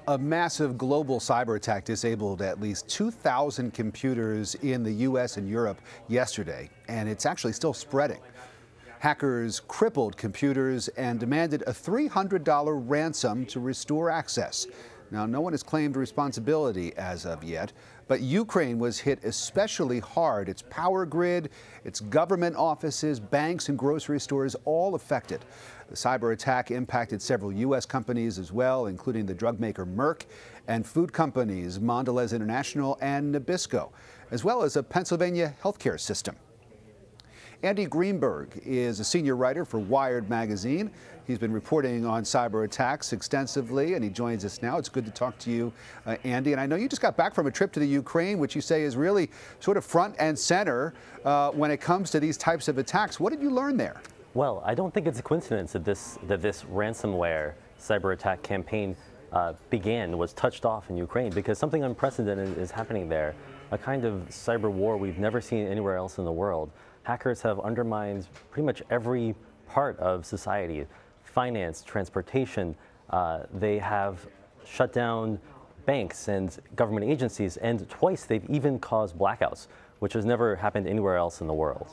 A massive global cyber attack disabled at least 2,000 computers in the U.S. and Europe yesterday, and it's actually still spreading. Hackers crippled computers and demanded a $300 ransom to restore access. Now, no one has claimed responsibility as of yet, but Ukraine was hit especially hard. Its power grid, its government offices, banks, and grocery stores all affected. The cyber attack impacted several U.S. companies as well, including the drug maker Merck and food companies Mondelez International and Nabisco, as well as a Pennsylvania healthcare system. Andy Greenberg is a senior writer for Wired magazine. He's been reporting on cyber attacks extensively, and he joins us now. It's good to talk to you, Andy. And I know you just got back from a trip to the Ukraine, which you say is really sort of front and center when it comes to these types of attacks. What did you learn there? Well, I don't think it's a coincidence that this ransomware cyber attack campaign was touched off in Ukraine, because something unprecedented is happening there. A kind of cyber war we've never seen anywhere else in the world. Hackers have undermined pretty much every part of society: finance, transportation. They have shut down banks and government agencies, and twice they've even caused blackouts, which has never happened anywhere else in the world.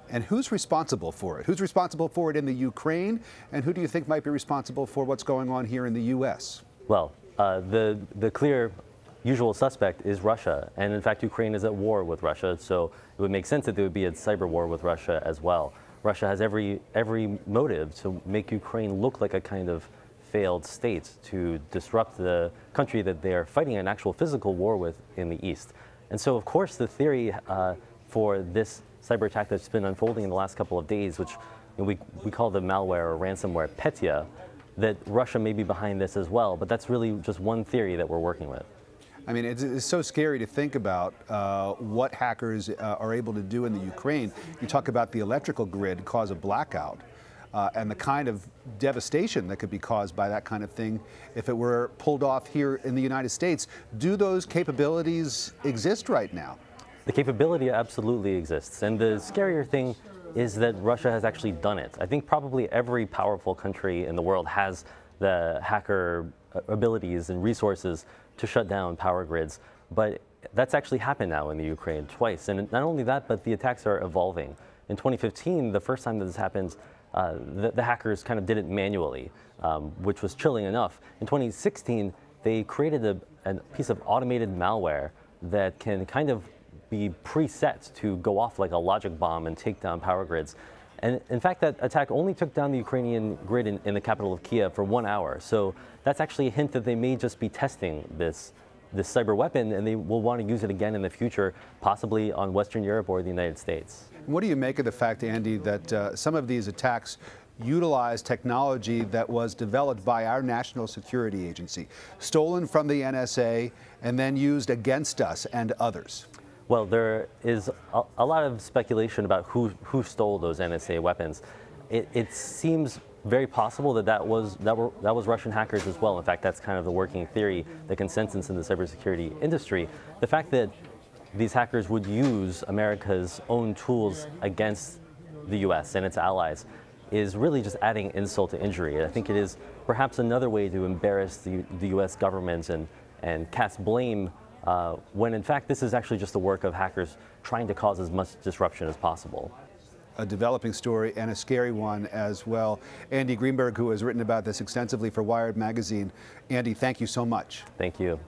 And who's responsible for it? Who's responsible for it in the Ukraine? And who do you think might be responsible for what's going on here in the U.S.? Well, the clear usual suspect is Russia. And in fact, Ukraine is at war with Russia. So it would make sense that there would be a cyber war with Russia as well. Russia has every motive to make Ukraine look like a kind of failed state, to disrupt the country that they are fighting an actual physical war with in the East. And so, of course, the theory for this cyber attack that's been unfolding in the last couple of days, which we call the malware or ransomware Petya, that Russia may be behind this as well. But that's really just one theory that we're working with. I mean, it's so scary to think about what hackers are able to do in the Ukraine. You talk about the electrical grid cause a blackout and the kind of devastation that could be caused by that kind of thing if it were pulled off here in the United States. Do those capabilities exist right now? The capability absolutely exists. And the scarier thing is that Russia has actually done it. I think probably every powerful country in the world has the hacker abilities and resources to shut down power grids. But that's actually happened now in the Ukraine twice. And not only that, but the attacks are evolving. In 2015, the first time that this happened, the hackers kind of did it manually, which was chilling enough. In 2016, they created a piece of automated malware that can kind of be preset to go off like a logic bomb and take down power grids. And in fact, that attack only took down the Ukrainian grid in the capital of Kiev for 1 hour. So that's actually a hint that they may just be testing this cyber weapon, and they will want to use it again in the future, possibly on Western Europe or the United States. What do you make of the fact, Andy, that some of these attacks utilize technology that was developed by our national security agency, stolen from the NSA, and then used against us and others? Well, there is a lot of speculation about who stole those NSA weapons. It seems very possible that was Russian hackers as well. In fact, that's kind of the working theory, the consensus in the cybersecurity industry. The fact that these hackers would use America's own tools against the U.S. and its allies is really just adding insult to injury. I think it is perhaps another way to embarrass the U.S. government and cast blame when in fact this is actually just the work of hackers trying to cause as much disruption as possible. A developing story and a scary one as well. Andy Greenberg, who has written about this extensively for Wired magazine. Andy, thank you so much. Thank you.